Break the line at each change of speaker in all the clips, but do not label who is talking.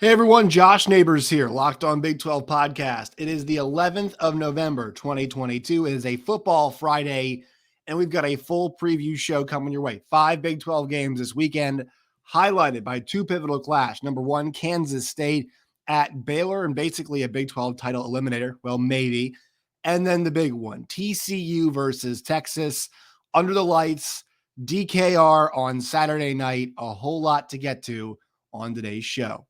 Hey everyone, Josh Neighbors here, Locked On Big 12 podcast. It is the 11th of November, 2022. It is a football Friday, and we've got a full preview show coming your way. 5 Big 12 games this weekend, highlighted by two pivotal clash. Number one, Kansas State at Baylor, and basically a Big 12 title eliminator. Well, maybe. And then the big one, TCU versus Texas, under the lights, DKR on Saturday night. A whole lot to get to on today's show.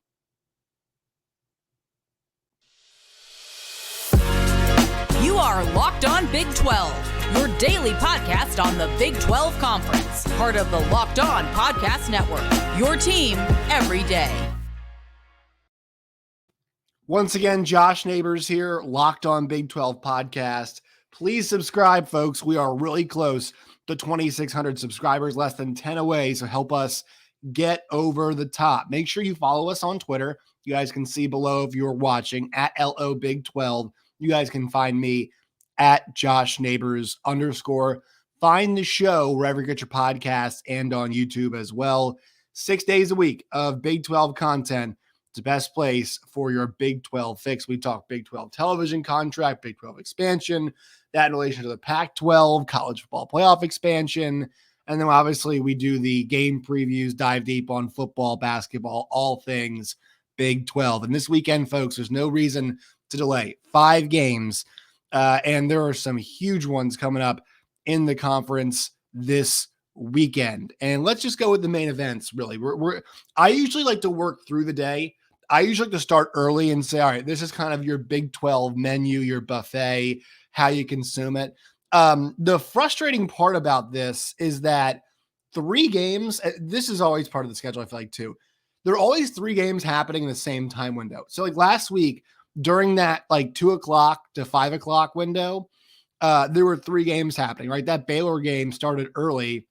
You are Locked On Big 12, your daily podcast on the Big 12 Conference, part of the Locked On Podcast Network, your team every day.
Once again, Josh Neighbors here, Locked On Big 12 podcast. Please subscribe, folks. We are really close to 2,600 subscribers, less than 10 away, so help us get over the top. Make sure you follow us on Twitter. You guys can see below if you're watching, at LO Big 12. You guys can find me at Josh Neighbors _. Find the show wherever you get your podcasts and on YouTube as well. 6 days a week of Big 12 content. It's the best place for your Big 12 fix. We talk Big 12 television contract, Big 12 expansion, that in relation to the Pac-12, college football playoff expansion. And then obviously we do the game previews, dive deep on football, basketball, all things Big 12. And this weekend, folks, there's no reason to delay. 5 games, and there are some huge ones coming up in the conference this weekend. And let's just go with the main events, really. I usually like to work through the day. I usually like to start early and say, all right, this is kind of your Big 12 menu, your buffet, how you consume it. The frustrating part about this is that 3 games, this is always part of the schedule, I feel like, too. There are always 3 games happening in the same time window. So like last week, during that like 2 o'clock to 5 o'clock window, there were 3 games happening, right? That Baylor game started early.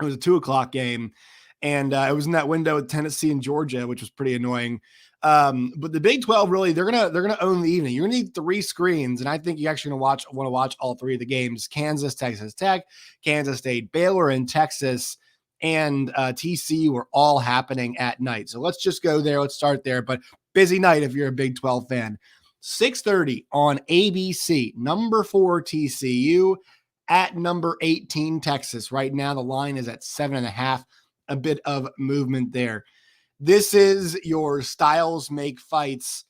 It was a 2 o'clock game, and it was in that window with Tennessee and Georgia, which was pretty annoying. But the Big 12, really, they're gonna own the evening. You're gonna need 3 screens, and I think you're actually want to watch all 3 of the games: Kansas, Texas Tech, Kansas State, Baylor, and Texas, and TCU are all happening at night. So let's just go there. Let's start there. But busy night if you're a Big 12 fan. 6:30 on ABC. Number 4 TCU at number 18 Texas. Right now the line is at 7.5. A bit of movement there. This is your styles make fights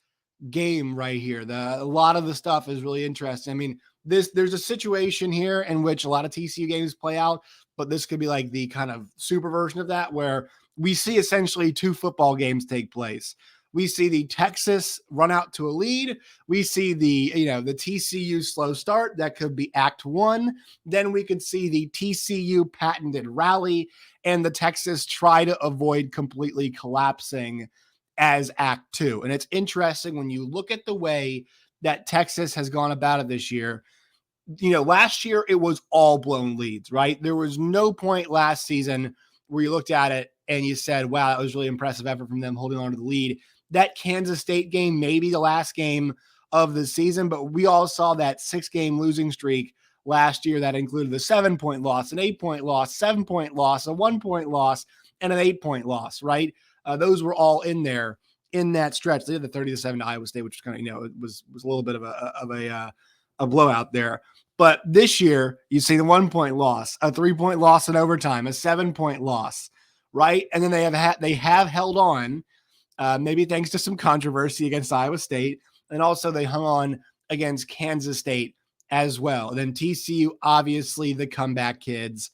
game right here. A lot of the stuff is really interesting. I mean, there's a situation here in which a lot of TCU games play out, but this could be like the kind of super version of that, where we see essentially 2 football games take place. We see the Texas run out to a lead. We see the TCU slow start. That could be Act 1. Then we could see the TCU patented rally and the Texas try to avoid completely collapsing as Act 2. And it's interesting when you look at the way that Texas has gone about it this year. Last year it was all blown leads, right? There was no point last season where you looked at it and you said, wow, that was really impressive effort from them holding on to the lead. That Kansas State game, maybe the last game of the season, but we all saw that 6-game losing streak last year that included the 7-point loss, an 8-point loss, 7-point loss, a 1-point loss, and an 8-point loss, right? Those were all in there in that stretch. They had the 30-7 to Iowa State, which was kind of, it was a little bit of a blowout there. But this year, you see the 1-point loss, a 3-point loss in overtime, a 7-point loss, right? And then they have held on, maybe thanks to some controversy against Iowa State, and also they hung on against Kansas State as well. And then TCU, obviously the comeback kids.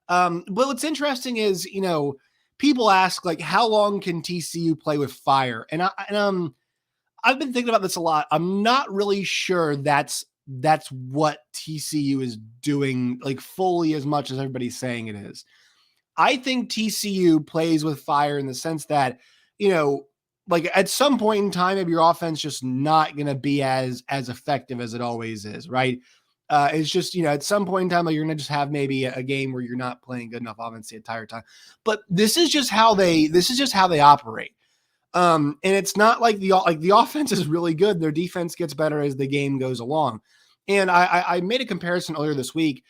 But what's interesting is, people ask, like, how long can TCU play with fire? And I've been thinking about this a lot. I'm not really sure that's what TCU is doing, like, fully as much as everybody's saying it is. I think TCU plays with fire in the sense that, like at some point in time, maybe your offense just not going to be as effective as it always is, right? It's just, at some point in time, like, you're going to just have maybe a game where you're not playing good enough offense the entire time. But this is just how they operate. And it's not like the offense is really good. Their defense gets better as the game goes along. And I made a comparison earlier this week.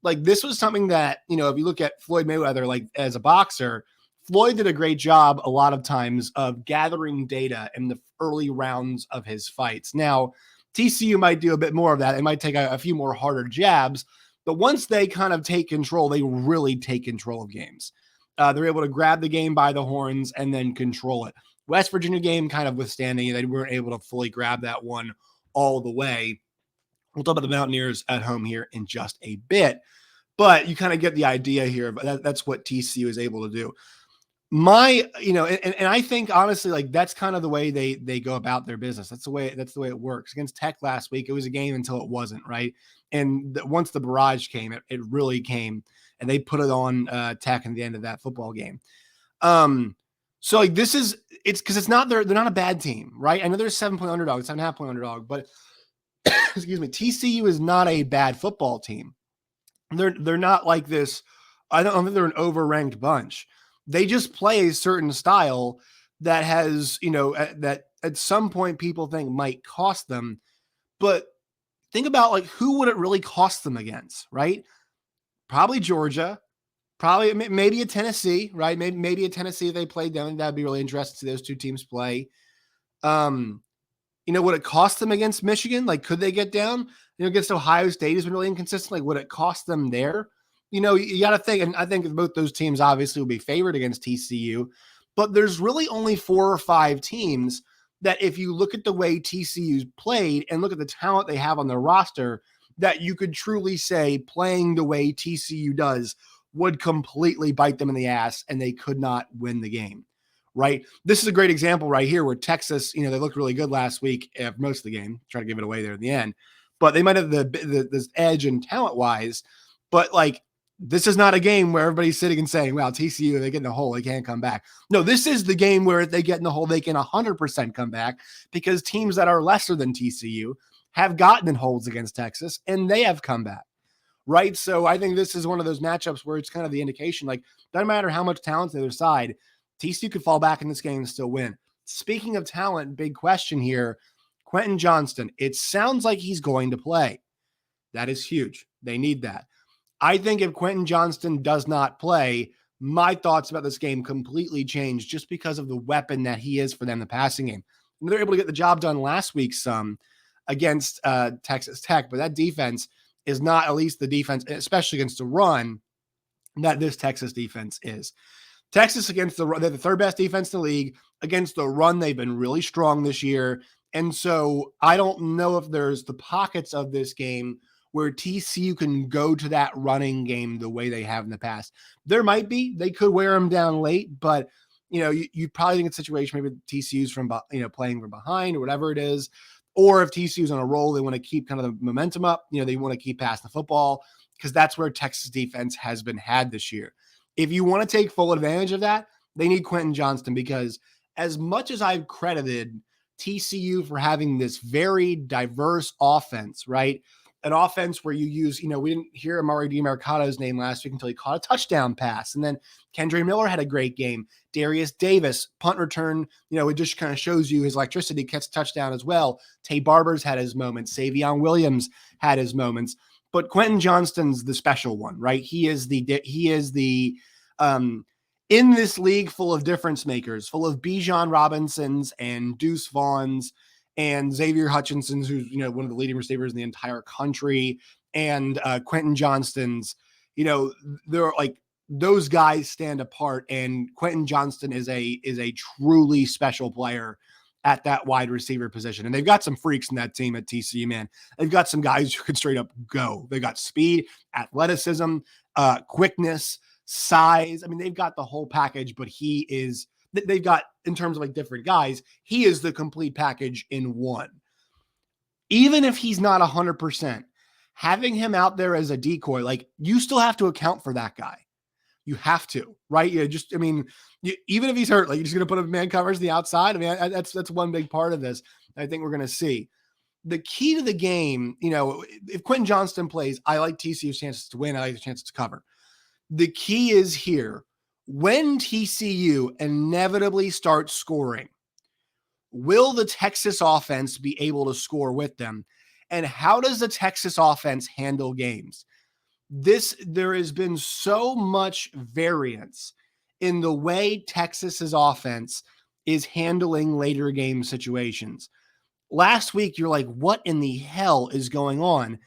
Like, this was something that, if you look at Floyd Mayweather, like as a boxer, Floyd did a great job a lot of times of gathering data in the early rounds of his fights. Now, TCU might do a bit more of that. They might take a few more harder jabs, but once they kind of take control, they really take control of games. They're able to grab the game by the horns and then control it. West Virginia game kind of withstanding, they weren't able to fully grab that one all the way. We'll talk about the Mountaineers at home here in just a bit, but you kind of get the idea here. But that's what TCU is able to do. And I think honestly, like that's kind of the way they go about their business. That's the way it works. Against Tech last week, it was a game until it wasn't, right? And once the barrage came, it really came, and they put it on Tech at the end of that football game. So like it's because it's not they're not a bad team, right? I know they're 7-point underdog, 7.5-point underdog, but excuse me, TCU is not a bad football team. They're not like this. I don't think they're an overranked bunch. They just play a certain style that has, that at some point people think might cost them. But think about like who would it really cost them against, right? Probably Georgia, probably maybe a Tennessee, right? Maybe a Tennessee if they played them. That'd be really interesting to see those two teams play. Would it cost them against Michigan? Like, could they get down? Against Ohio State has been really inconsistent. Like, would it cost them there? You got to think, and I think both those teams obviously will be favored against TCU, but there's really only 4 or 5 teams that if you look at the way TCU's played and look at the talent they have on their roster, that you could truly say playing the way TCU does would completely bite them in the ass and they could not win the game, right? This is a great example right here where Texas, they looked really good last week for most of the game, try to give it away there at the end, but they might have this edge and talent-wise, but like, this is not a game where everybody's sitting and saying, well, TCU, they get in the hole, they can't come back. No, this is the game where if they get in the hole, they can 100% come back because teams that are lesser than TCU have gotten in holes against Texas and they have come back, right? So I think this is one of those matchups where it's kind of the indication, like, doesn't matter how much talent's on the other side, TCU could fall back in this game and still win. Speaking of talent, big question here, Quentin Johnston, it sounds like he's going to play. That is huge. They need that. I think if Quentin Johnston does not play, my thoughts about this game completely change just because of the weapon that he is for them, the passing game. And they're able to get the job done last week against Texas Tech, but that defense is not at least the defense, especially against the run, that this Texas defense is. Texas against the run, they're the third best defense in the league. Against the run, they've been really strong this year. And so I don't know if there's the pockets of this game where TCU can go to that running game the way they have in the past. There might be. They could wear them down late, but, you probably think it's a situation maybe TCU's from, playing from behind or whatever it is. Or if TCU's on a roll, they want to keep kind of the momentum up. They want to keep passing the football because that's where Texas defense has been had this year. If you want to take full advantage of that, they need Quentin Johnston because as much as I've credited TCU for having this very diverse offense, right? An offense where you use, we didn't hear Amari DiMercado's name last week until he caught a touchdown pass. And then Kendre Miller had a great game. Darius Davis, punt return, it just kind of shows you his electricity, catch a touchdown as well. Tay Barber's had his moments. Savion Williams had his moments. But Quentin Johnston's the special one, right? He is the in this league full of difference makers, full of Bijan Robinsons and Deuce Vaughns, and Xavier Hutchinson's, who's, one of the leading receivers in the entire country, and Quentin Johnston's, they're like, those guys stand apart, and Quentin Johnston is a truly special player at that wide receiver position. And they've got some freaks in that team at TCU, man. They've got some guys who can straight up go. They've got speed, athleticism, quickness, size. I mean, they've got the whole package, but they've got, in terms of like different guys, he is the complete package in one. Even if he's not 100%, having him out there as a decoy, like, you still have to account for that guy. You have to, right? Even if he's hurt, like, you're just going to put a man covers the outside. I mean, that's one big part of this I think we're going to see. The key to the game, if Quentin Johnston plays, I like TCU's chances to win. I like the chances to cover. The key is here. When TCU inevitably starts scoring, will the Texas offense be able to score with them? And how does the Texas offense handle games? There has been so much variance in the way Texas's offense is handling later game situations. Last week, you're like, what in the hell is going on?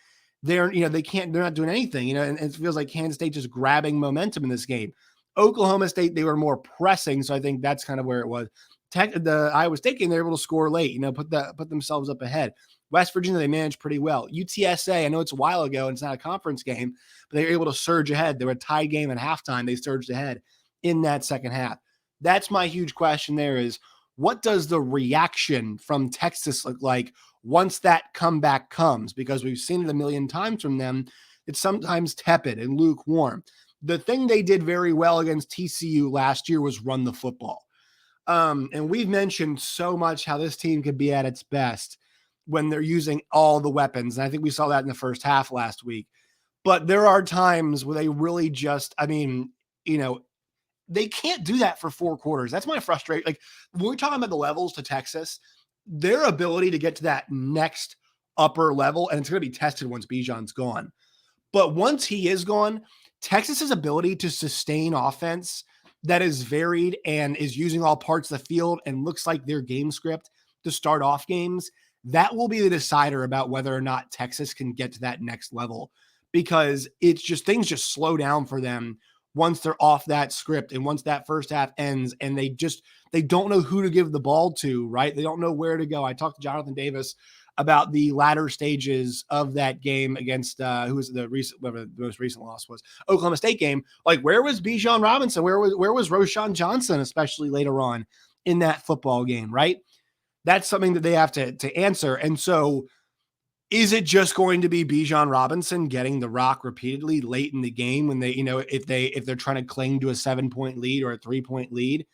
They're not doing anything, and it feels like Kansas State just grabbing momentum in this game. Oklahoma State, they were more pressing, so I think that's kind of where it was. The Iowa State game, they're able to score late, put themselves up ahead. West Virginia, they managed pretty well. UTSA, I know it's a while ago and it's not a conference game, but they were able to surge ahead. They were a tied game at halftime. They surged ahead in that second half. That's my huge question there is, what does the reaction from Texas look like once that comeback comes? Because we've seen it a million times from them. It's sometimes tepid and lukewarm. The thing they did very well against TCU last year was run the football. And we've mentioned so much how this team could be at its best when they're using all the weapons. And I think we saw that in the first half last week. But there are times where they really just, they can't do that for 4 quarters. That's my frustration. Like, when we're talking about the levels to Texas, their ability to get to that next upper level, and it's going to be tested once Bijan's gone. But once he is gone, Texas's ability to sustain offense that is varied and is using all parts of the field and looks like their game script to start off games, that will be the decider about whether or not Texas can get to that next level, because it's just, things just slow down for them once they're off that script and once that first half ends and they don't know who to give the ball to, right? They don't know where to go. I talked to Jonathan Davis about the latter stages of that game against who was the most recent loss was, Oklahoma State game. Like, where was Bijan Robinson? Where was Roschon Johnson, especially later on in that football game, right? That's something that they have to answer. And so, is it just going to be Bijan Robinson getting the rock repeatedly late in the game when they, if they're trying to cling to a 7-point lead or a 3-point lead?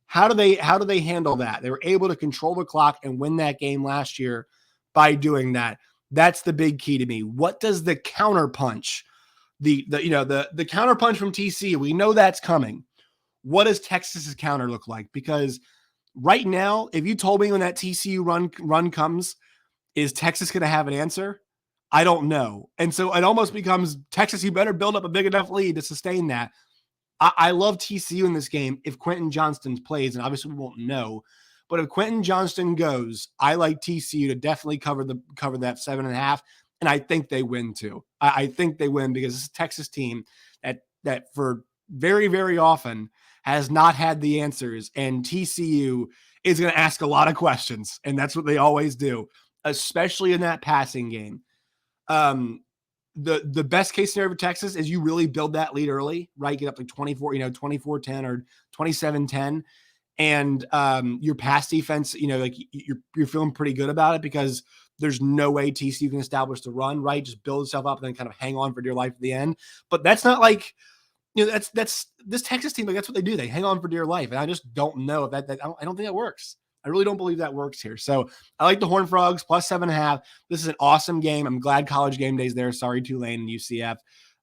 How do they handle that? They were able to control the clock and win that game last year by doing that. That's the big key to me. What does the counterpunch, the counterpunch from TCU? We know that's coming. What does Texas's counter look like? Because right now, if you told me when that TCU run comes, is Texas going to have an answer? I don't know. And so it almost becomes, Texas, you better build up a big enough lead to sustain that. I love TCU in this game if Quentin Johnston plays, and obviously we won't know. But if Quentin Johnston goes, I like TCU to definitely cover that 7.5, and I think they win too. I think they win because this is a Texas team that for very, very often has not had the answers, and TCU is going to ask a lot of questions, and that's what they always do, especially in that passing game. The best case scenario for Texas is you really build that lead early, right? Get up to 24-10 or 27-10. And your pass defense, like you're feeling pretty good about it because there's no way TCU can establish the run, right? Just build itself up and then kind of hang on for dear life at the end. But that's not like, that's this Texas team, like that's what they do. They hang on for dear life. And I just don't know if I don't think that works. I really don't believe that works here. So I like the Horned Frogs plus 7.5. This is an awesome game. I'm glad College Game Day's there. Sorry, Tulane and UCF.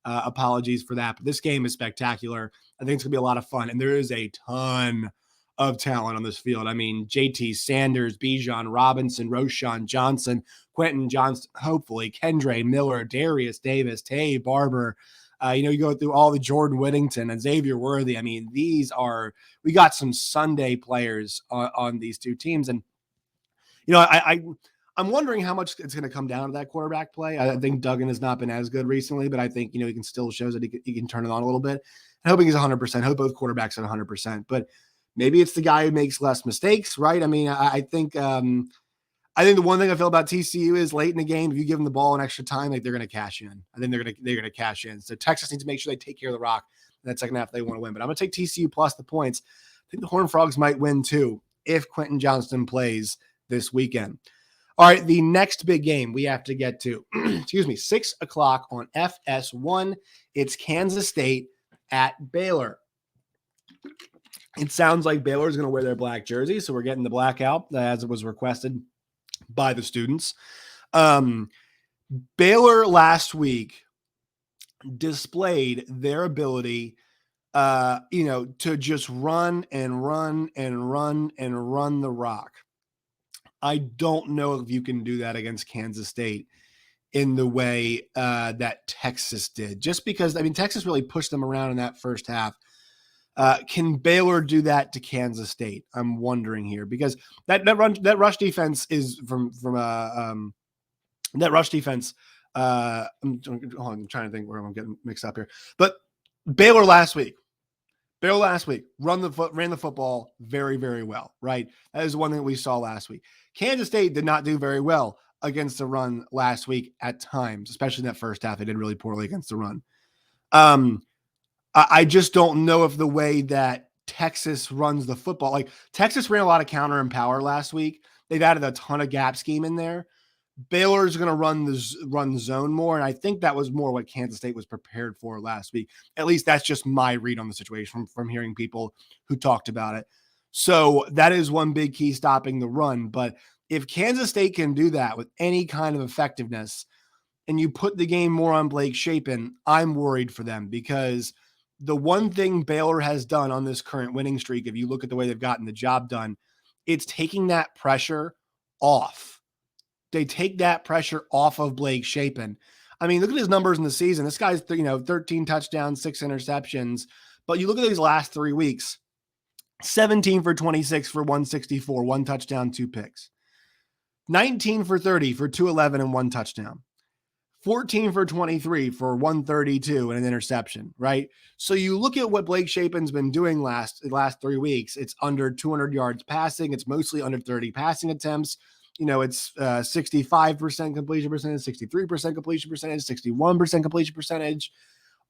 Apologies for that. But this game is spectacular. I think it's going to be a lot of fun. And there is a ton of talent on this field. I mean, JT Sanders, Bijan Robinson, Roschon Johnson, Quentin Johnston, hopefully, Kendre Miller, Darius Davis, Tay Barber. You go through all the Jordan Whittington and Xavier Worthy. I mean, we got some Sunday players on these two teams. And, I'm wondering how much it's going to come down to that quarterback play. I think Duggan has not been as good recently, but I think, he can still shows that he can turn it on a little bit. I'm hoping he's 100%. I hope both quarterbacks are 100%, but maybe it's the guy who makes less mistakes, right? I mean, I think the one thing I feel about TCU is late in the game, if you give them the ball in extra time, like they're going to cash in. I think they're going to cash in. So Texas needs to make sure they take care of the rock in that second half if they want to win. But I'm going to take TCU plus the points. I think the Horned Frogs might win too if Quentin Johnston plays this weekend. All right, the next big game we have to get to, 6 o'clock on FS1. It's Kansas State at Baylor. It sounds like Baylor is going to wear their black jersey, so we're getting the black out as it was requested by the students. Baylor last week displayed their ability, to just run and run and run and run the rock. I don't know if you can do that against Kansas State in the way that Texas did, just because, Texas really pushed them around in that first half. Can Baylor do that to Kansas State? I'm wondering here because that rush defense is from that rush defense. I'm trying to think where I'm getting mixed up here, but Baylor last week ran the football very, very well, right? That is one thing we saw last week. Kansas State did not do very well against the run last week at times, especially in that first half. They did really poorly against the run. I just don't know if the way that Texas runs the football, like Texas ran a lot of counter and power last week. They've added a ton of gap scheme in there. Baylor's going to run the zone more, and I think that was more what Kansas State was prepared for last week. At least that's just my read on the situation from hearing people who talked about it. So that is one big key stopping the run. But if Kansas State can do that with any kind of effectiveness, and you put the game more on Blake Shapen, I'm worried for them because the one thing Baylor has done on this current winning streak, if you look at the way they've gotten the job done, it's taking that pressure off. They take that pressure off of Blake Shapen. I mean, look at his numbers in the season. This guy's, 13 touchdowns, 6 interceptions. But you look at these last 3 weeks, 17 for 26 for 164, 1 touchdown, 2 picks. 19 for 30 for 211 and 1 touchdown. 14 for 23 for 132 and an interception, right? So you look at what Blake Shapen's been doing last 3 weeks. It's under 200 yards passing. It's mostly under 30 passing attempts. It's 65% completion percentage, 63% completion percentage, 61% completion percentage.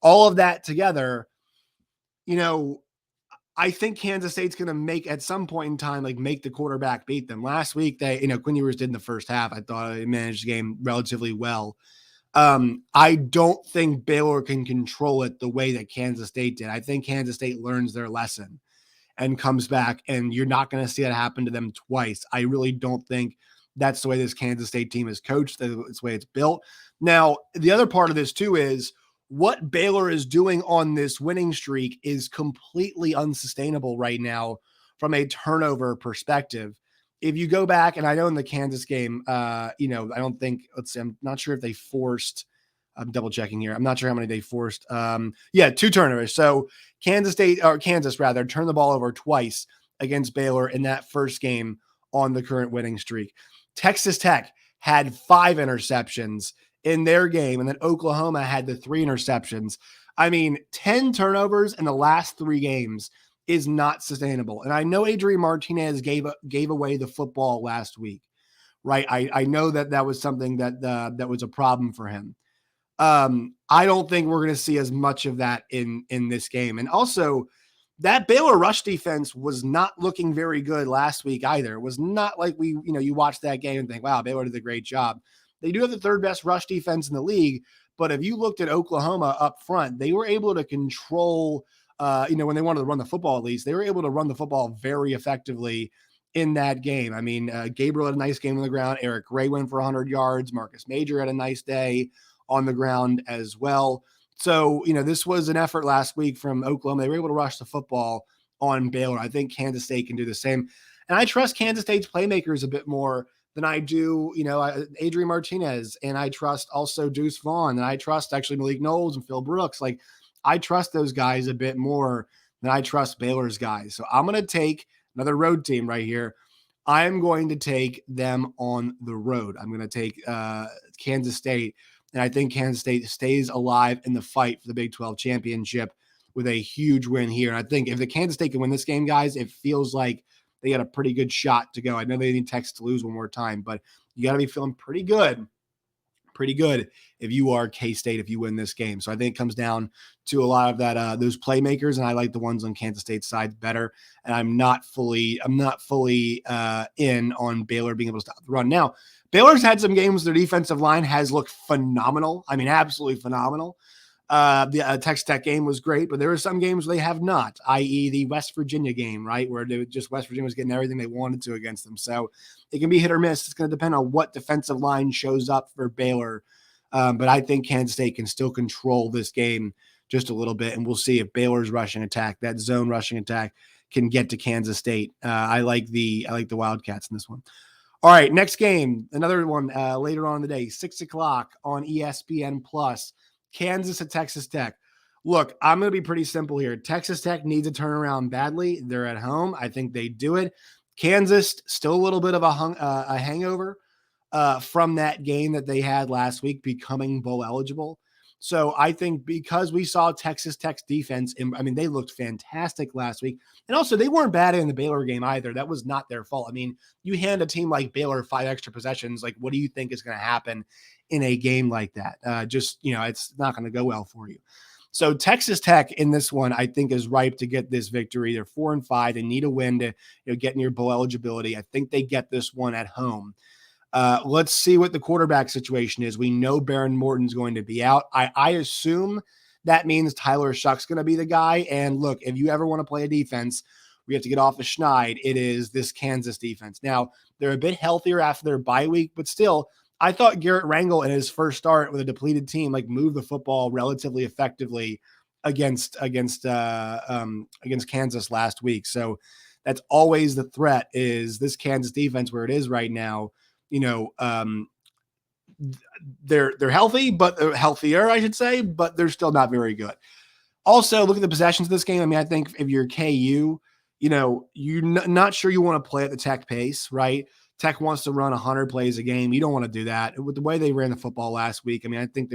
All of that together, I think Kansas State's going to make at some point in time, make the quarterback beat them. Last week, Quinn Ewers did in the first half. I thought they managed the game relatively well. I don't think Baylor can control it the way that Kansas State did. I think Kansas State learns their lesson and comes back, and you're not going to see that happen to them twice. I really don't think that's the way this Kansas State team is coached. That's the way it's built. Now, the other part of this too is what Baylor is doing on this winning streak is completely unsustainable right now from a turnover perspective. If you go back, and I know in the Kansas game, I don't think, I'm not sure if they forced, I'm double checking here. I'm not sure how many they forced. 2 turnovers. So Kansas turned the ball over twice against Baylor in that first game on the current winning streak. Texas Tech had 5 interceptions in their game, and then Oklahoma had the 3 interceptions. I mean, 10 turnovers in the last 3 games is not sustainable. And I know Adrian Martinez gave away the football last week, right? I know that was something that was a problem for him. I don't think we're going to see as much of that in this game. And also, that Baylor rush defense was not looking very good last week either. It was not like you watch that game and think, wow, Baylor did a great job. They do have the 3rd best rush defense in the league, but if you looked at Oklahoma up front, they were able to control, when they wanted to run the football, at least they were able to run the football very effectively in that game. I mean, Gabriel had a nice game on the ground. Eric Gray went for 100 yards. Marcus Major had a nice day on the ground as well. So, this was an effort last week from Oklahoma. They were able to rush the football on Baylor. I think Kansas State can do the same. And I trust Kansas State's playmakers a bit more than I do, Adrian Martinez. And I trust also Deuce Vaughn. And I trust actually Malik Knowles and Phil Brooks. I trust those guys a bit more than I trust Baylor's guys. So I'm going to take another road team right here. I'm going to take them on the road. I'm going to take Kansas State. And I think Kansas State stays alive in the fight for the Big 12 championship with a huge win here. And I think if the Kansas State can win this game, guys, it feels like they got a pretty good shot to go. I know they need Texas to lose one more time, but you got to be feeling pretty good if you are K-State, if you win this game. So I think it comes down to a lot of that, those playmakers, and I like the ones on Kansas State's side better. And I'm not fully in on Baylor being able to stop the run. Now, Baylor's had some games their defensive line has looked phenomenal. I mean, absolutely phenomenal. The Texas Tech game was great, but there were some games they have not, i.e. the West Virginia game, right, where West Virginia was getting everything they wanted to against them. So it can be hit or miss. It's going to depend on what defensive line shows up for Baylor. But I think Kansas State can still control this game just a little bit, and we'll see if Baylor's rushing attack, that zone rushing attack, can get to Kansas State. I like the Wildcats in this one. All right, next game, another one later on in the day, 6:00 on ESPN Plus. Kansas at Texas Tech. Look, I'm going to be pretty simple here. Texas Tech needs a turnaround badly. They're at home. I think they do it. Kansas, still a little bit of a hangover from that game that they had last week, becoming bowl eligible. So I think because we saw Texas Tech's defense, they looked fantastic last week. And also, they weren't bad in the Baylor game either. That was not their fault. I mean, you hand a team like Baylor 5 extra possessions, like, what do you think is going to happen in a game like that? It's not going to go well for you. So Texas Tech in this one, I think, is ripe to get this victory. They're 4-5. They need a win to get near bowl eligibility. I think they get this one at home. Let's see what the quarterback situation is. We know Baron Morton's going to be out. I assume that means Tyler Shuck's going to be the guy. And look, if you ever want to play a defense, we have to get off the schneid. It is this Kansas defense. Now, they're a bit healthier after their bye week, but still, I thought Garrett Rangel in his first start with a depleted team, moved the football relatively effectively against Kansas last week. So that's always the threat, is this Kansas defense where it is right now. They're healthy, but they're healthier, I should say, but they're still not very good. Also, look at the possessions of this game. I think if you're KU, you're not sure you want to play at the Tech pace, right? Tech wants to run 100 plays a game. You don't want to do that. With the way they ran the football last week, I think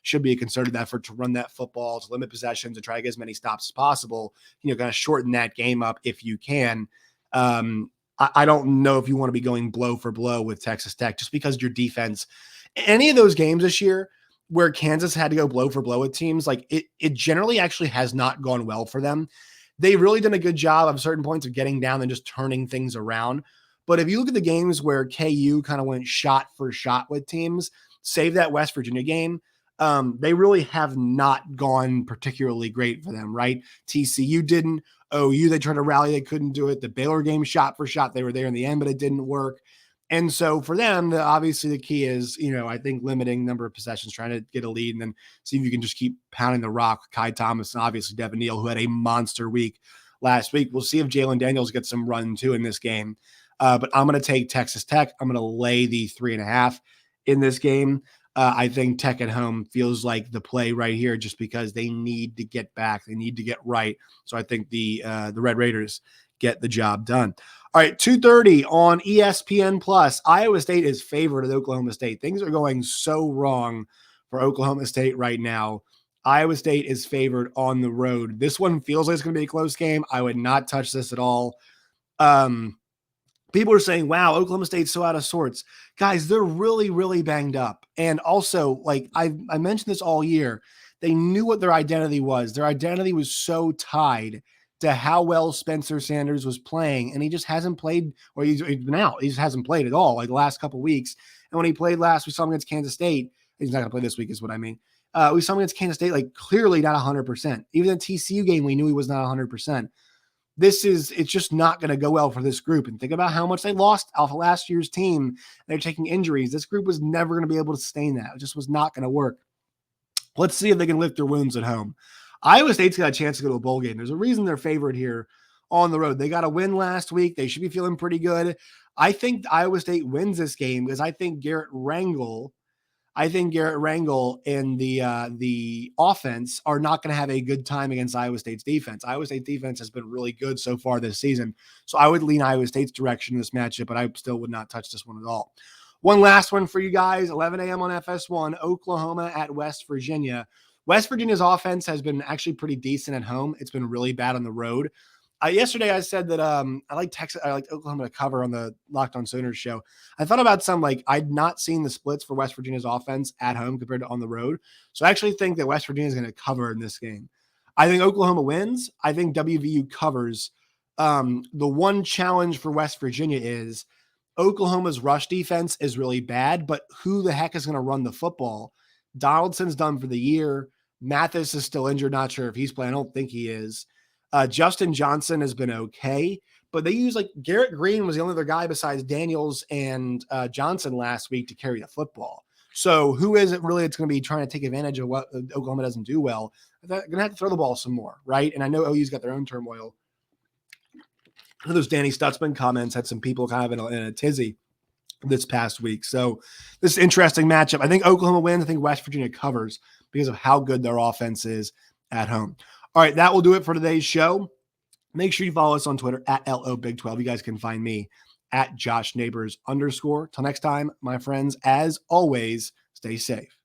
should be a concerted effort to run that football, to limit possessions, and try to get as many stops as possible. Kind of shorten that game up if you can. I don't know if you want to be going blow for blow with Texas Tech, just because your defense, any of those games this year where Kansas had to go blow for blow with teams, it generally actually has not gone well for them. They really done a good job of certain points of getting down and just turning things around. But if you look at the games where KU kind of went shot for shot with teams, save that West Virginia game, they really have not gone particularly great for them, right? TCU didn't. OU, they tried to rally. They couldn't do it. The Baylor game, shot for shot, they were there in the end, but it didn't work. And so for them, obviously the key is, I think limiting number of possessions, trying to get a lead, and then see if you can just keep pounding the rock. Kai Thomas and obviously Devin Neal, who had a monster week last week. We'll see if Jalen Daniels gets some run too in this game. But I'm going to take Texas Tech. I'm going to lay the 3.5 in this game. I think Tech at home feels like the play right here, just because they need to get back. They need to get right. So I think the Red Raiders get the job done. All right, 2:30 on ESPN Plus. Iowa State is favored at Oklahoma State. Things are going so wrong for Oklahoma State right now. Iowa State is favored on the road. This one feels like it's going to be a close game. I would not touch this at all. People are saying, wow, Oklahoma State's so out of sorts. Guys, they're really, really banged up. And also, I mentioned this all year, they knew what their identity was. Their identity was so tied to how well Spencer Sanders was playing. And he just hasn't played, or he's been out. He just hasn't played at all, the last couple of weeks. And when he played last, we saw him against Kansas State. He's not going to play this week is what I mean. We saw him against Kansas State, clearly not 100%. Even the TCU game, we knew he was not 100%. It's just not going to go well for this group. And think about how much they lost off of last year's team. They're taking injuries. This group was never going to be able to sustain that. It just was not going to work. Let's see if they can lift their wounds at home. Iowa State's got a chance to go to a bowl game. There's a reason they're favored here on the road. They got a win last week. They should be feeling pretty good. I think Iowa State wins this game because I think Garrett Rangel and the offense are not going to have a good time against Iowa State's defense. Iowa State's defense has been really good so far this season. So I would lean Iowa State's direction in this matchup, but I still would not touch this one at all. One last one for you guys, 11 a.m. on FS1, Oklahoma at West Virginia. West Virginia's offense has been actually pretty decent at home. It's been really bad on the road. Yesterday I said that I like Oklahoma to cover on the Locked On Sooners show. I thought about some, I'd not seen the splits for West Virginia's offense at home compared to on the road. So I actually think that West Virginia is going to cover in this game. I think Oklahoma wins. I think WVU covers. The one challenge for West Virginia is Oklahoma's rush defense is really bad, but who the heck is going to run the football? Donaldson's done for the year. Mathis is still injured. Not sure if he's playing. I don't think he is. Justin Johnson has been okay, but they use Garrett Green was the only other guy besides Daniels and Johnson last week to carry the football. So who is it really that's going to be trying to take advantage of what Oklahoma doesn't do well? They're going to have to throw the ball some more, right? And I know OU's got their own turmoil. Those Danny Stutzman comments had some people kind of in a tizzy this past week. So this is an interesting matchup. I think Oklahoma wins. I think West Virginia covers because of how good their offense is. at home. All right, that will do it for today's show. Make sure you follow us on Twitter at LOBig12. You guys can find me at JoshNeighbors_. Till next time, my friends, as always, stay safe.